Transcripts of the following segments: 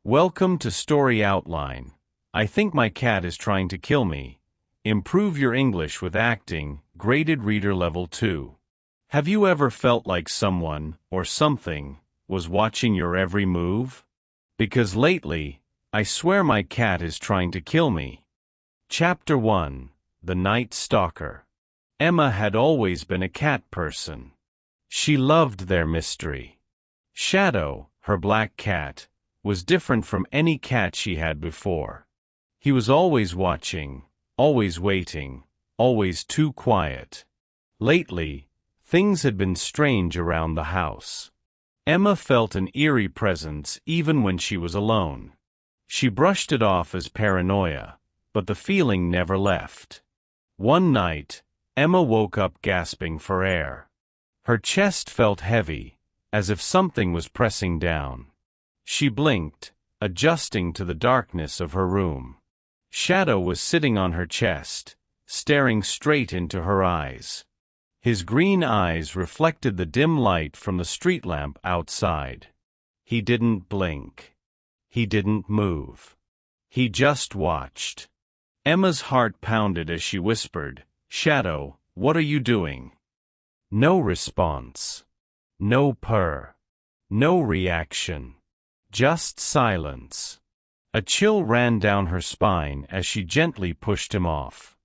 Welcome to Story Outline. I think my cat is trying to kill me. Improve your English with acting, graded reader level 2. Have you ever felt like someone, or something, was watching your every move? Because lately, I swear my cat is trying to kill me. Chapter 1. The Night Stalker. Emma had always been a cat person. She loved their mystery. Shadow, her black cat, was different from any cat she had before. He was always watching, always waiting, always too quiet. Lately, things had been strange around the house. Emma felt an eerie presence even when she was alone. She brushed it off as paranoia, but the feeling never left. One night, Emma woke up gasping for air. Her chest felt heavy, as if something was pressing down. She blinked, adjusting to the darkness of her room. Shadow was sitting on her chest, staring straight into her eyes. His green eyes reflected the dim light from the street lamp outside. He didn't blink. He didn't move. He just watched. Emma's heart pounded as she whispered, "Shadow, what are you doing?" No response. No purr. No reaction. Just silence. A chill ran down her spine as she gently pushed him off.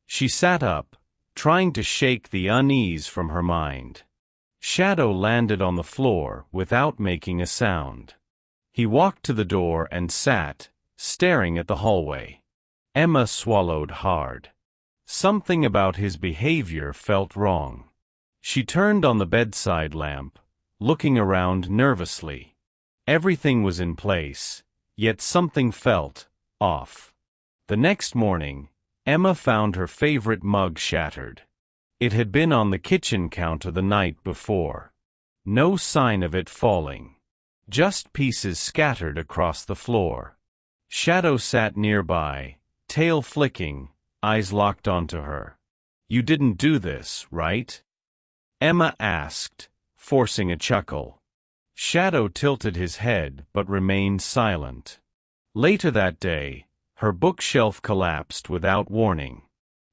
She sat up, trying to shake the unease from her mind. Shadow landed on the floor without making a sound. He walked to the door and sat, staring at the hallway. Emma swallowed hard. Something about his behavior felt wrong. She turned on the bedside lamp, looking around nervously. Everything was in place, yet something felt off. The next morning, Emma found her favorite mug shattered. It had been on the kitchen counter the night before. No sign of it falling. Just pieces scattered across the floor. Shadow sat nearby, tail flicking, eyes locked onto her. "You didn't do this, right?" Emma asked, forcing a chuckle. Shadow tilted his head but remained silent. Later that day, her bookshelf collapsed without warning.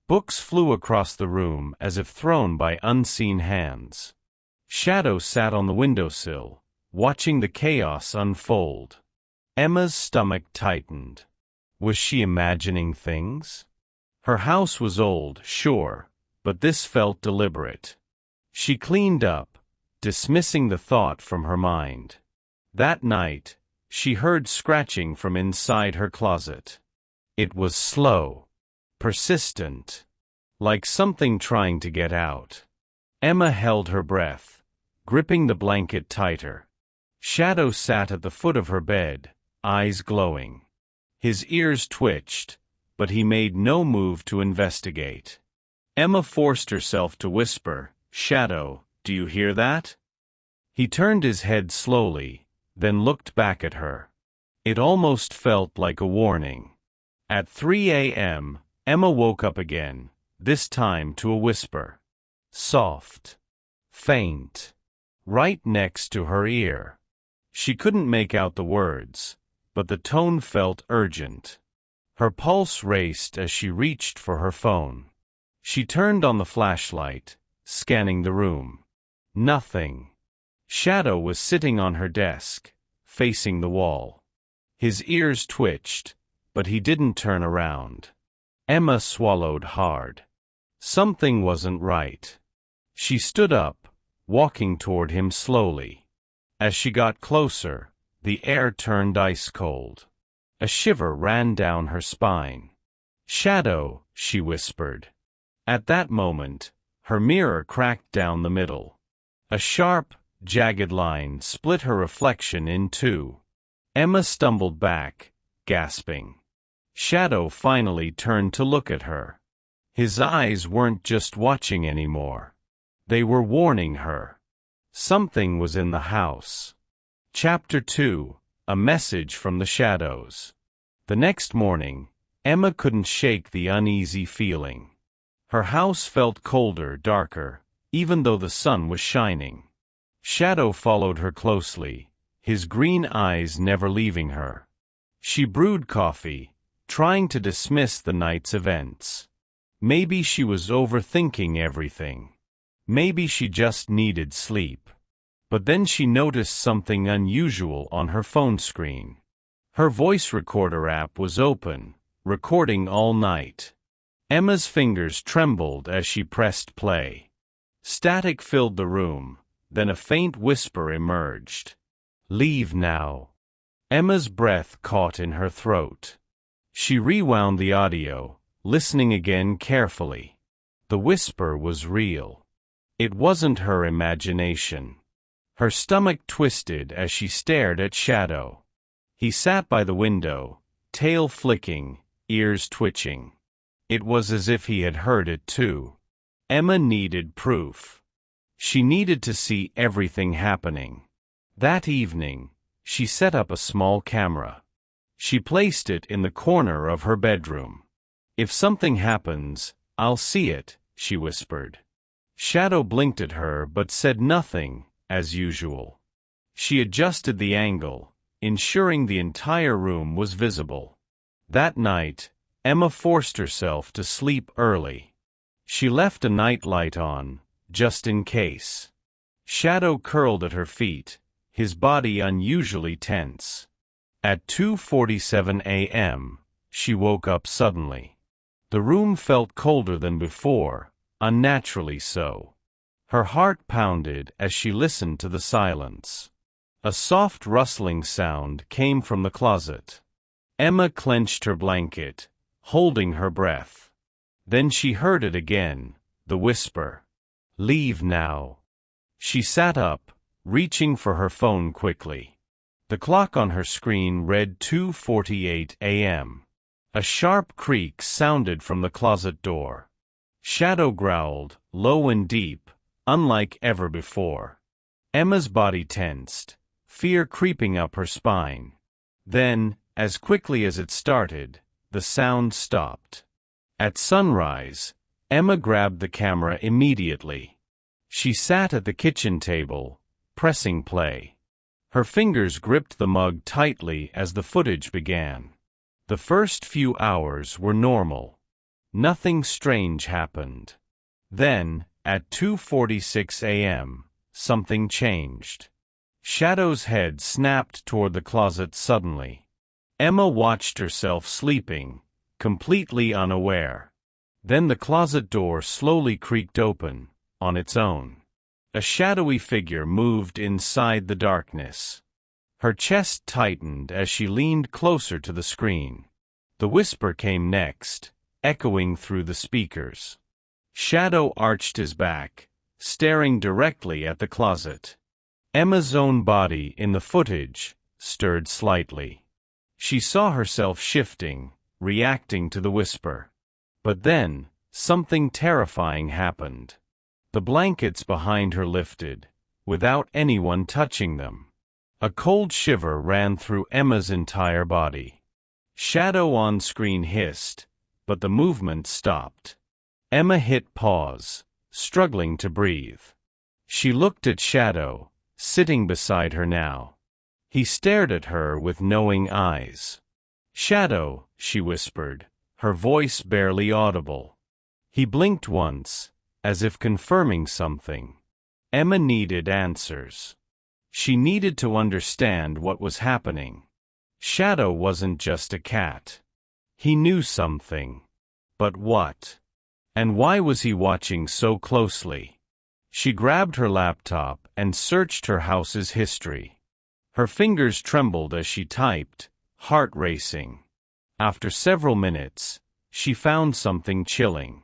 Books flew across the room as if thrown by unseen hands. Shadow sat on the windowsill, watching the chaos unfold. Emma's stomach tightened. Was she imagining things? Her house was old, sure, but this felt deliberate. She cleaned up, dismissing the thought from her mind. That night, she heard scratching from inside her closet. It was slow, persistent, like something trying to get out. Emma held her breath, gripping the blanket tighter. Shadow sat at the foot of her bed, eyes glowing. His ears twitched, but he made no move to investigate. Emma forced herself to whisper, "Shadow, do you hear that?" He turned his head slowly, then looked back at her. It almost felt like a warning. At 3 a.m., Emma woke up again, this time to a whisper. Soft. Faint. Right next to her ear. She couldn't make out the words, but the tone felt urgent. Her pulse raced as she reached for her phone. She turned on the flashlight, scanning the room. Nothing. Shadow was sitting on her desk, facing the wall. His ears twitched, but he didn't turn around. Emma swallowed hard. Something wasn't right. She stood up, walking toward him slowly. As she got closer, the air turned ice cold. A shiver ran down her spine. "Shadow," she whispered. At that moment, her mirror cracked down the middle. A sharp, jagged line split her reflection in two. Emma stumbled back, gasping. Shadow finally turned to look at her. His eyes weren't just watching anymore. They were warning her. Something was in the house. Chapter 2. A Message from the Shadows. The next morning, Emma couldn't shake the uneasy feeling. Her house felt colder, darker, even though the sun was shining. Shadow followed her closely, his green eyes never leaving her. She brewed coffee, trying to dismiss the night's events. Maybe she was overthinking everything. Maybe she just needed sleep. But then she noticed something unusual on her phone screen. Her voice recorder app was open, recording all night. Emma's fingers trembled as she pressed play. Static filled the room, then a faint whisper emerged. "Leave now." Emma's breath caught in her throat. She rewound the audio, listening again carefully. The whisper was real. It wasn't her imagination. Her stomach twisted as she stared at Shadow. He sat by the window, tail flicking, ears twitching. It was as if he had heard it too. Emma needed proof. She needed to see everything happening. That evening, she set up a small camera. She placed it in the corner of her bedroom. "If something happens, I'll see it," she whispered. Shadow blinked at her but said nothing, as usual. She adjusted the angle, ensuring the entire room was visible. That night, Emma forced herself to sleep early. She left a nightlight on, just in case. Shadow curled at her feet, his body unusually tense. At 2:47 a.m., she woke up suddenly. The room felt colder than before, unnaturally so. Her heart pounded as she listened to the silence. A soft rustling sound came from the closet. Emma clenched her blanket, holding her breath. Then she heard it again, the whisper. "Leave now." She sat up, reaching for her phone quickly. The clock on her screen read 2:48 a.m. A sharp creak sounded from the closet door. Shadow growled, low and deep, unlike ever before. Emma's body tensed, fear creeping up her spine. Then, as quickly as it started, the sound stopped. At sunrise, Emma grabbed the camera immediately. She sat at the kitchen table, pressing play. Her fingers gripped the mug tightly as the footage began. The first few hours were normal. Nothing strange happened. Then, at 2:46 a.m., something changed. Shadow's head snapped toward the closet suddenly. Emma watched herself sleeping, completely unaware. Then the closet door slowly creaked open, on its own. A shadowy figure moved inside the darkness. Her chest tightened as she leaned closer to the screen. The whisper came next, echoing through the speakers. Shadow arched his back, staring directly at the closet. Emma's own body in the footage stirred slightly. She saw herself shifting, reacting to the whisper. But then, something terrifying happened. The blankets behind her lifted, without anyone touching them. A cold shiver ran through Emma's entire body. Shadow on screen hissed, but the movement stopped. Emma hit pause, struggling to breathe. She looked at Shadow, sitting beside her now. He stared at her with knowing eyes. "Shadow," she whispered, her voice barely audible. He blinked once, as if confirming something. Emma needed answers. She needed to understand what was happening. Shadow wasn't just a cat. He knew something. But what? And why was he watching so closely? She grabbed her laptop and searched her house's history. Her fingers trembled as she typed, heart racing. After several minutes, she found something chilling.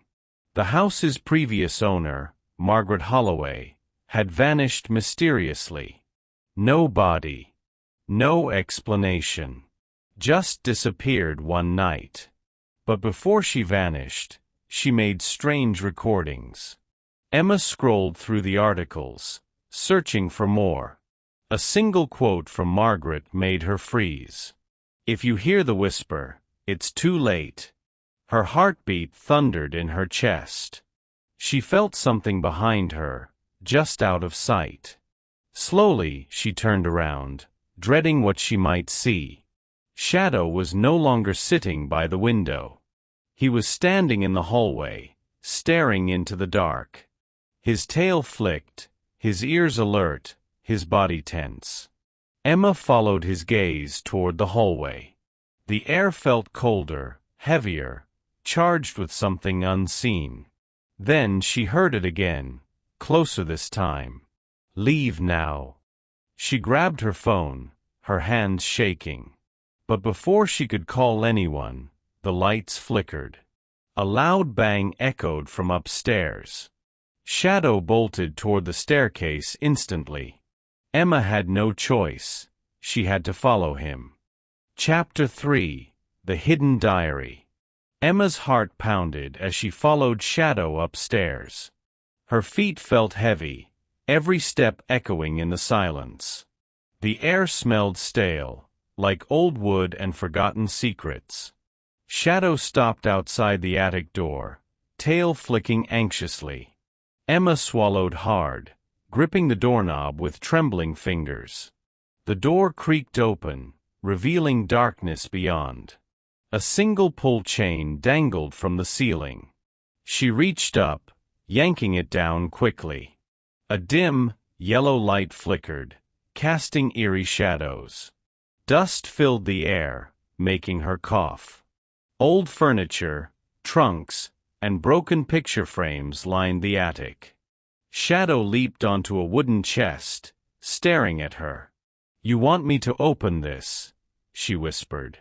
The house's previous owner, Margaret Holloway, had vanished mysteriously. No body. No explanation. Just disappeared one night. But before she vanished, she made strange recordings. Emma scrolled through the articles, searching for more. A single quote from Margaret made her freeze. "If you hear the whisper, it's too late." Her heartbeat thundered in her chest. She felt something behind her, just out of sight. Slowly, she turned around, dreading what she might see. Shadow was no longer sitting by the window. He was standing in the hallway, staring into the dark. His tail flicked, his ears alert, his body tense. Emma followed his gaze toward the hallway. The air felt colder, heavier, charged with something unseen. Then she heard it again, closer this time. "Leave now." She grabbed her phone, her hands shaking. But before she could call anyone, the lights flickered. A loud bang echoed from upstairs. Shadow bolted toward the staircase instantly. Emma had no choice. She had to follow him. Chapter 3: The Hidden Diary. Emma's heart pounded as she followed Shadow upstairs. Her feet felt heavy, every step echoing in the silence. The air smelled stale, like old wood and forgotten secrets. Shadow stopped outside the attic door, tail flicking anxiously. Emma swallowed hard, gripping the doorknob with trembling fingers. The door creaked open, revealing darkness beyond. A single pull chain dangled from the ceiling. She reached up, yanking it down quickly. A dim, yellow light flickered, casting eerie shadows. Dust filled the air, making her cough. Old furniture, trunks, and broken picture frames lined the attic. Shadow leaped onto a wooden chest, staring at her. "You want me to open this?" she whispered.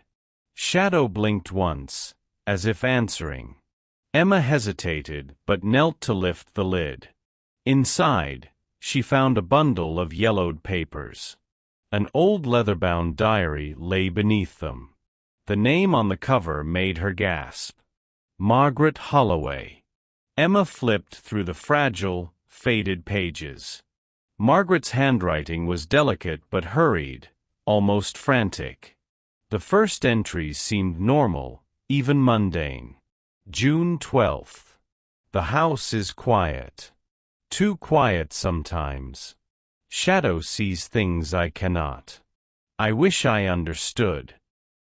Shadow blinked once, as if answering. Emma hesitated but knelt to lift the lid. Inside, she found a bundle of yellowed papers. An old leather-bound diary lay beneath them. The name on the cover made her gasp. Margaret Holloway. Emma flipped through the fragile, faded pages. Margaret's handwriting was delicate but hurried, almost frantic. The first entries seemed normal, even mundane. June 12th. The house is quiet. Too quiet sometimes. Shadow sees things I cannot. I wish I understood.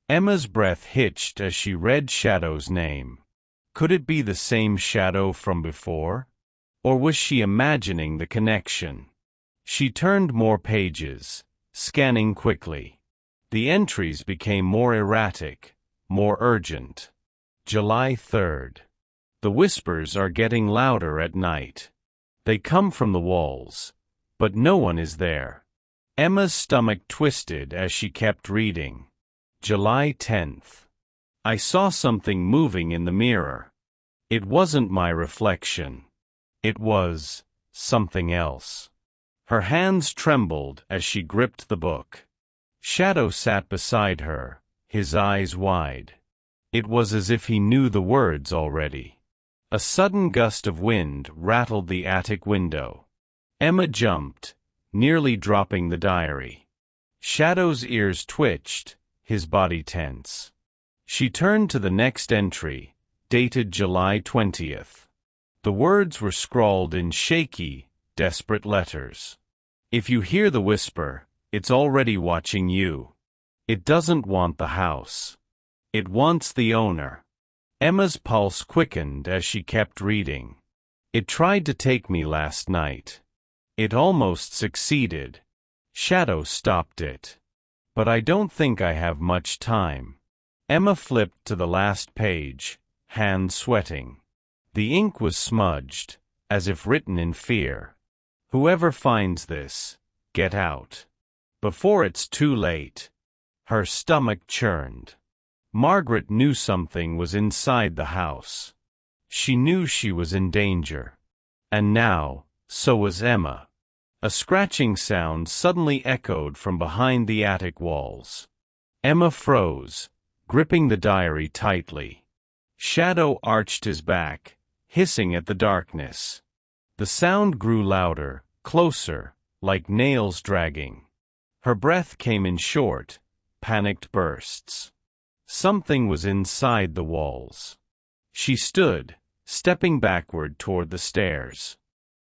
Emma's breath hitched as she read Shadow's name. Could it be the same Shadow from before? Or was she imagining the connection? She turned more pages, scanning quickly. The entries became more erratic, more urgent. July 3rd. The whispers are getting louder at night. They come from the walls, but no one is there. Emma's stomach twisted as she kept reading. July 10th. I saw something moving in the mirror. It wasn't my reflection. It was something else. Her hands trembled as she gripped the book. Shadow sat beside her, his eyes wide. It was as if he knew the words already. A sudden gust of wind rattled the attic window. Emma jumped, nearly dropping the diary. Shadow's ears twitched, his body tense. She turned to the next entry, dated July 20th. The words were scrawled in shaky, desperate letters. If you hear the whisper, it's already watching you. It doesn't want the house. It wants the owner. Emma's pulse quickened as she kept reading. It tried to take me last night. It almost succeeded. Shadow stopped it. But I don't think I have much time. Emma flipped to the last page, hands sweating. The ink was smudged, as if written in fear. Whoever finds this, get out. Before it's too late. Her stomach churned. Margaret knew something was inside the house. She knew she was in danger. And now, so was Emma. A scratching sound suddenly echoed from behind the attic walls. Emma froze, gripping the diary tightly. Shadow arched his back, hissing at the darkness. The sound grew louder, closer, like nails dragging. Her breath came in short, panicked bursts. Something was inside the walls. She stood, stepping backward toward the stairs.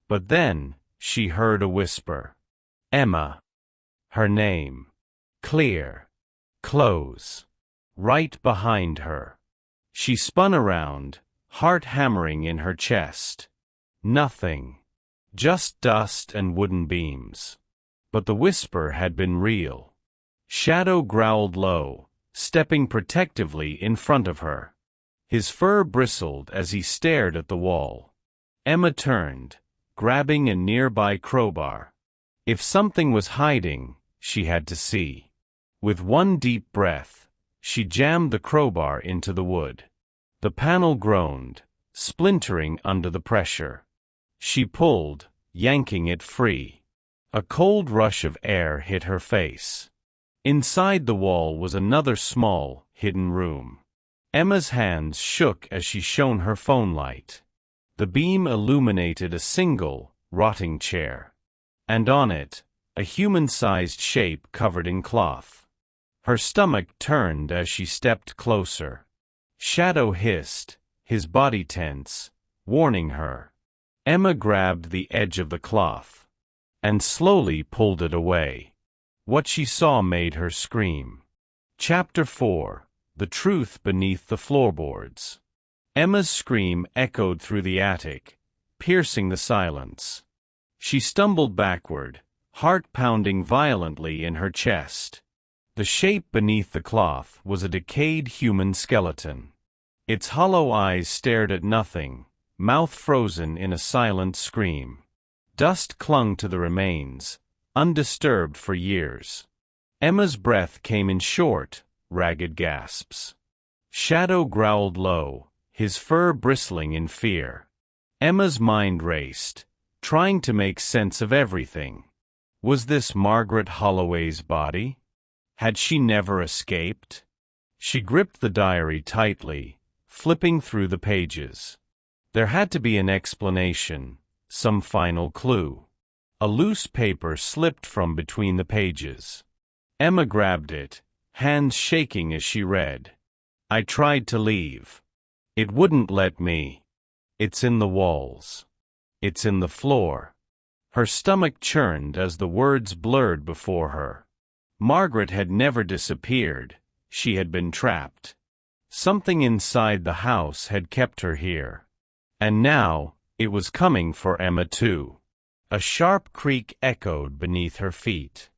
But then, she heard a whisper. Emma. Her name. Clear. Close. right behind her. She spun around, heart hammering in her chest. Nothing. Just dust and wooden beams. But the whisper had been real. Shadow growled low, stepping protectively in front of her. His fur bristled as he stared at the wall. Emma turned, grabbing a nearby crowbar. If something was hiding, she had to see. With one deep breath, she jammed the crowbar into the wood. The panel groaned, splintering under the pressure. She pulled, yanking it free. A cold rush of air hit her face. Inside the wall was another small, hidden room. Emma's hands shook as she shone her phone light. The beam illuminated a single, rotting chair. And on it, a human-sized shape covered in cloth. Her stomach turned as she stepped closer. Shadow hissed, his body tense, warning her. Emma grabbed the edge of the cloth and slowly pulled it away. What she saw made her scream. Chapter 4: The Truth Beneath the Floorboards. Emma's scream echoed through the attic, piercing the silence. She stumbled backward, heart pounding violently in her chest. The shape beneath the cloth was a decayed human skeleton. Its hollow eyes stared at nothing, mouth frozen in a silent scream. Dust clung to the remains, undisturbed for years. Emma's breath came in short, ragged gasps. Shadow growled low, his fur bristling in fear. Emma's mind raced, trying to make sense of everything. Was this Margaret Holloway's body? Had she never escaped? She gripped the diary tightly, flipping through the pages. There had to be an explanation, some final clue. A loose paper slipped from between the pages. Emma grabbed it, hands shaking as she read. I tried to leave. It wouldn't let me. It's in the walls. It's in the floor. Her stomach churned as the words blurred before her. Margaret had never disappeared, she had been trapped. Something inside the house had kept her here. And now, it was coming for Emma too. A sharp creak echoed beneath her feet.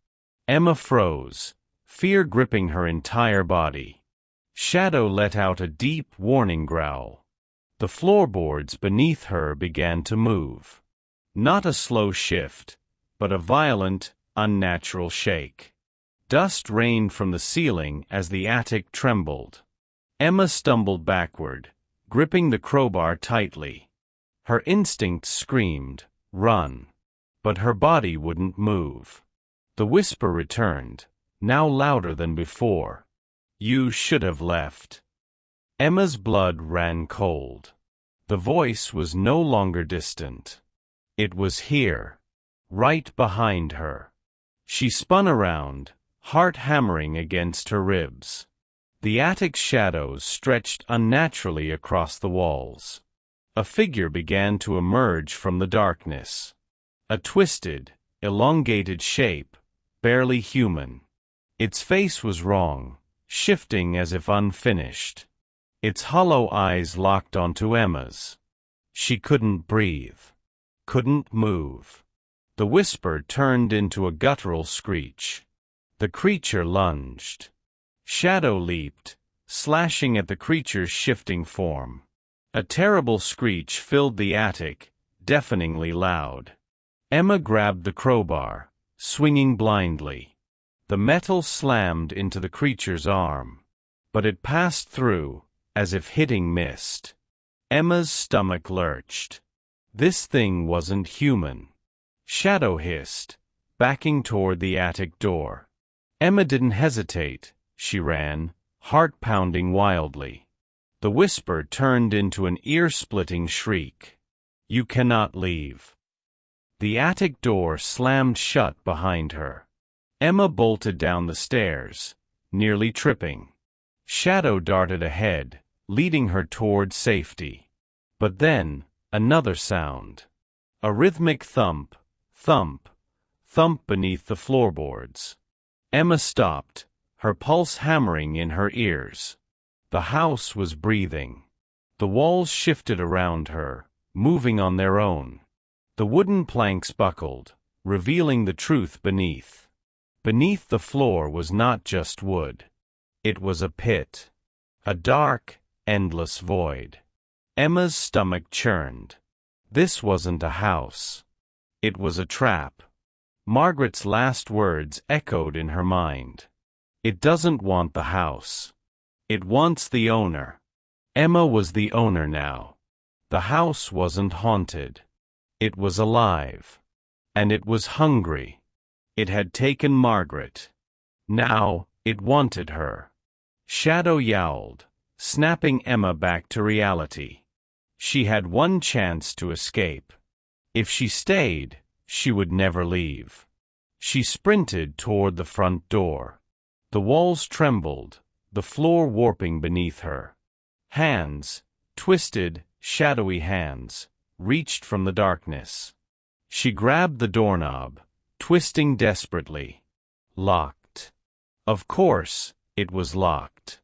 Emma froze, fear gripping her entire body. Shadow let out a deep, warning growl. The floorboards beneath her began to move. Not a slow shift, but a violent, unnatural shake. Dust rained from the ceiling as the attic trembled. Emma stumbled backward, gripping the crowbar tightly. Her instincts screamed, run. But her body wouldn't move. The whisper returned, now louder than before. You should have left. Emma's blood ran cold. The voice was no longer distant. It was here, right behind her. She spun around, heart hammering against her ribs. The attic's shadows stretched unnaturally across the walls. A figure began to emerge from the darkness. A twisted, elongated shape, barely human. Its face was wrong, shifting as if unfinished. Its hollow eyes locked onto Emma's. She couldn't breathe. Couldn't move. The whisper turned into a guttural screech. The creature lunged. Shadow leaped, slashing at the creature's shifting form. A terrible screech filled the attic, deafeningly loud. Emma grabbed the crowbar, swinging blindly. The metal slammed into the creature's arm. But it passed through, as if hitting mist. Emma's stomach lurched. This thing wasn't human. Shadow hissed, backing toward the attic door. Emma didn't hesitate. She ran, heart pounding wildly. The whisper turned into an ear-splitting shriek. You cannot leave. The attic door slammed shut behind her. Emma bolted down the stairs, nearly tripping. Shadow darted ahead, leading her toward safety. But then, another sound. A rhythmic thump, thump, thump beneath the floorboards. Emma stopped, her pulse hammering in her ears. The house was breathing. The walls shifted around her, moving on their own. The wooden planks buckled, revealing the truth beneath. Beneath the floor was not just wood. It was a pit. A dark, endless void. Emma's stomach churned. This wasn't a house. It was a trap. Margaret's last words echoed in her mind. It doesn't want the house. It wants the owner. Emma was the owner now. The house wasn't haunted. It was alive. And it was hungry. It had taken Margaret. Now, it wanted her. Shadow yowled, snapping Emma back to reality. She had one chance to escape. If she stayed, she would never leave. She sprinted toward the front door. The walls trembled, the floor warping beneath her. Hands, twisted, shadowy hands, reached from the darkness. She grabbed the doorknob, twisting desperately. Locked. Of course, it was locked.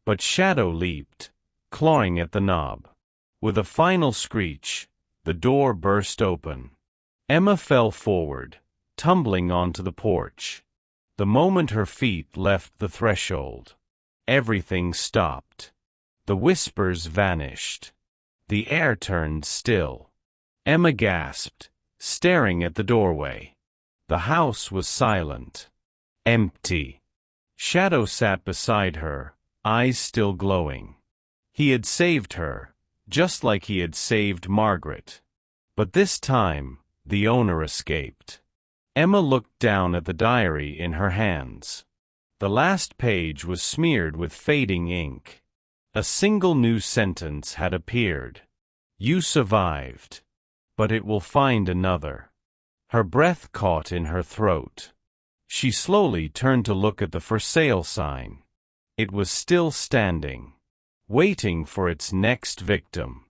But Shadow leaped, clawing at the knob. With a final screech, the door burst open. Emma fell forward, tumbling onto the porch. The moment her feet left the threshold, everything stopped. The whispers vanished. The air turned still. Emma gasped, staring at the doorway. The house was silent. Empty. Shadow sat beside her, eyes still glowing. He had saved her, just like he had saved Margaret. But this time, the owner escaped. Emma looked down at the diary in her hands. The last page was smeared with fading ink. A single new sentence had appeared. You survived. But it will find another. Her breath caught in her throat. She slowly turned to look at the for sale sign. It was still standing, waiting for its next victim.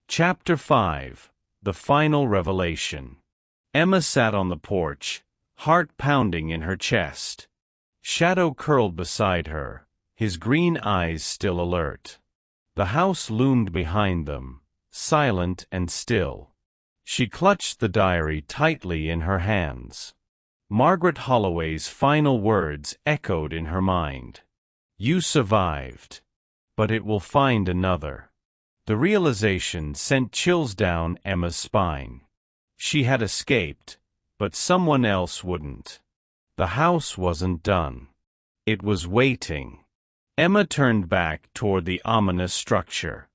Chapter 5. The Final Revelation. Emma sat on the porch, heart pounding in her chest. Shadow curled beside her, his green eyes still alert. The house loomed behind them, silent and still. She clutched the diary tightly in her hands. Margaret Holloway's final words echoed in her mind. You survived. But it will find another. The realization sent chills down Emma's spine. She had escaped, but someone else wouldn't. The house wasn't done. It was waiting. Emma turned back toward the ominous structure.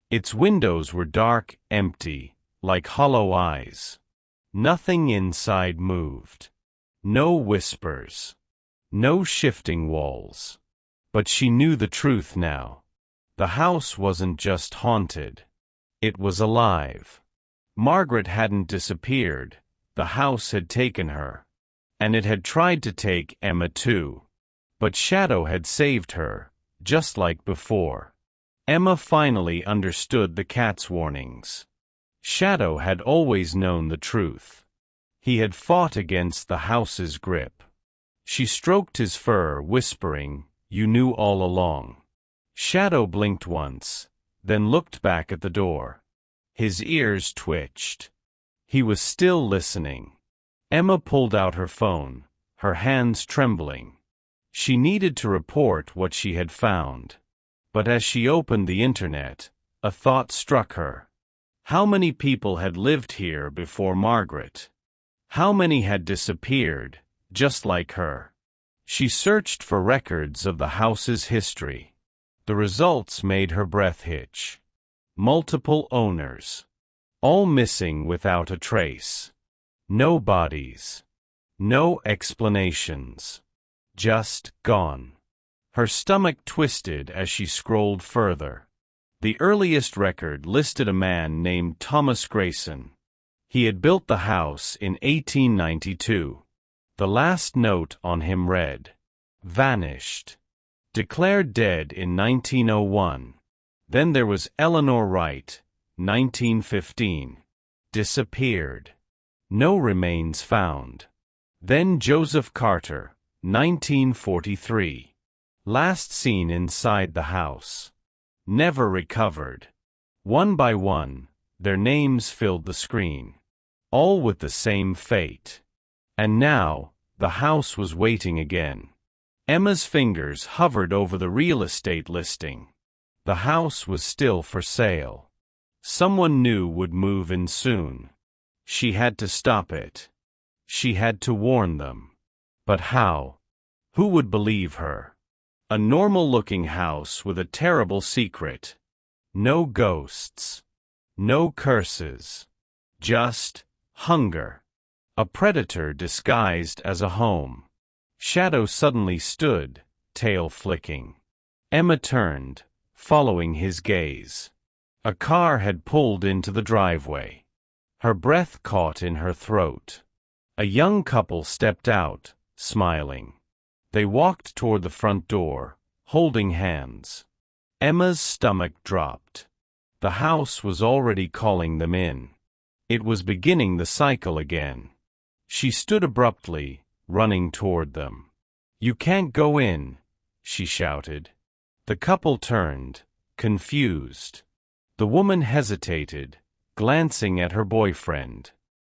Its windows were dark, empty, like hollow eyes. Nothing inside moved. No whispers. No shifting walls. But she knew the truth now. The house wasn't just haunted. It was alive. Margaret hadn't disappeared. The house had taken her. And it had tried to take Emma too. But Shadow had saved her, just like before. Emma finally understood the cat's warnings. Shadow had always known the truth. He had fought against the house's grip. She stroked his fur, whispering, "You knew all along." Shadow blinked once, then looked back at the door. His ears twitched. He was still listening. Emma pulled out her phone, her hands trembling. She needed to report what she had found. But as she opened the internet, a thought struck her. How many people had lived here before Margaret? How many had disappeared, just like her? She searched for records of the house's history. The results made her breath hitch. Multiple owners. All missing without a trace. No bodies. No explanations. Just gone. Her stomach twisted as she scrolled further. The earliest record listed a man named Thomas Grayson. He had built the house in 1892. The last note on him read, "Vanished. Declared dead in 1901. Then there was Eleanor Wright, 1915. Disappeared. No remains found. Then Joseph Carter, 1943. Last seen inside the house. Never recovered. One by one, their names filled the screen. All with the same fate. And now, the house was waiting again. Emma's fingers hovered over the real estate listing. The house was still for sale. Someone new would move in soon. She had to stop it. She had to warn them. But how? Who would believe her? A normal-looking house with a terrible secret. No ghosts. No curses. Just hunger. A predator disguised as a home. Shadow suddenly stood, tail flicking. Emma turned, following his gaze. A car had pulled into the driveway. Her breath caught in her throat. A young couple stepped out, smiling. They walked toward the front door, holding hands. Emma's stomach dropped. The house was already calling them in. It was beginning the cycle again. She stood abruptly, running toward them. "You can't go in," she shouted. The couple turned, confused. The woman hesitated, glancing at her boyfriend.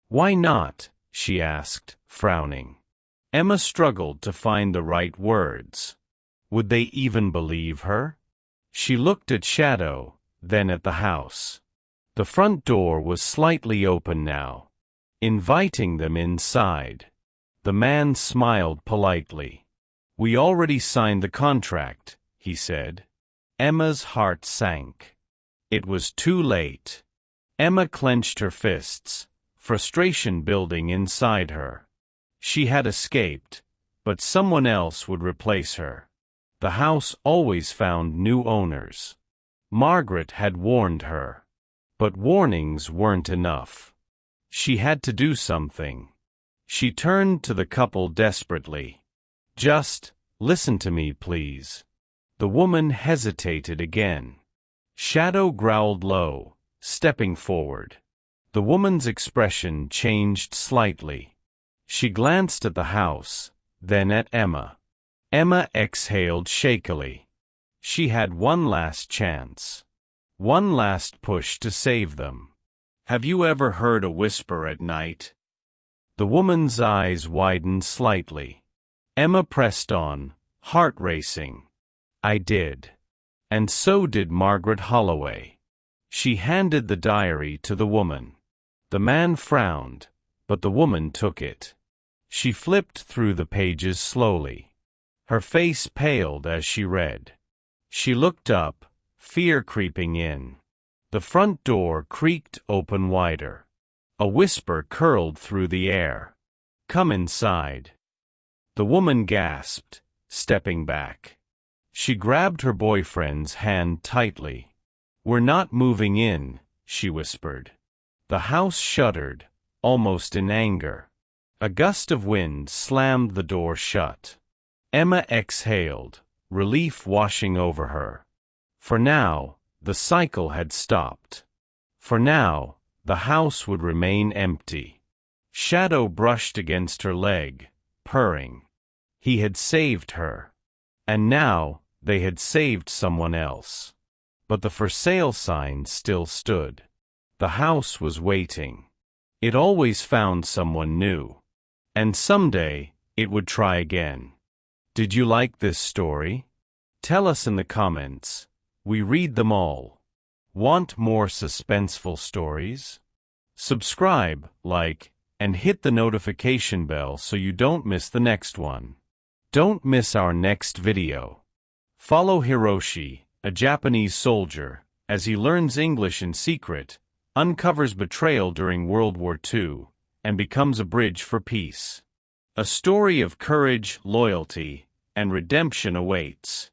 "Why not?" she asked, frowning. Emma struggled to find the right words. Would they even believe her? She looked at Shadow, then at the house. The front door was slightly open now, inviting them inside. The man smiled politely. "We already signed the contract," he said. Emma's heart sank. It was too late. Emma clenched her fists, frustration building inside her. She had escaped, but someone else would replace her. The house always found new owners. Margaret had warned her. But warnings weren't enough. She had to do something. She turned to the couple desperately. "Just listen to me, please." The woman hesitated again. Shadow growled low, stepping forward. The woman's expression changed slightly. She glanced at the house, then at Emma. Emma exhaled shakily. She had one last chance. One last push to save them. "Have you ever heard a whisper at night?" The woman's eyes widened slightly. Emma pressed on, heart racing. "I did. And so did Margaret Holloway." She handed the diary to the woman. The man frowned, but the woman took it. She flipped through the pages slowly. Her face paled as she read. She looked up, fear creeping in. The front door creaked open wider. A whisper curled through the air. "Come inside." The woman gasped, stepping back. She grabbed her boyfriend's hand tightly. "We're not moving in," she whispered. The house shuddered, almost in anger. A gust of wind slammed the door shut. Emma exhaled, relief washing over her. For now, the cycle had stopped. For now, the house would remain empty. Shadow brushed against her leg, purring. He had saved her. And now, they had saved someone else. But the for sale sign still stood. The house was waiting. It always found someone new. And someday, it would try again. Did you like this story? Tell us in the comments. We read them all. Want more suspenseful stories? Subscribe, like, and hit the notification bell so you don't miss the next one. Don't miss our next video. Follow Hiroshi, a Japanese soldier, as he learns English in secret, uncovers betrayal during World War II, and becomes a bridge for peace. A story of courage, loyalty, and redemption awaits.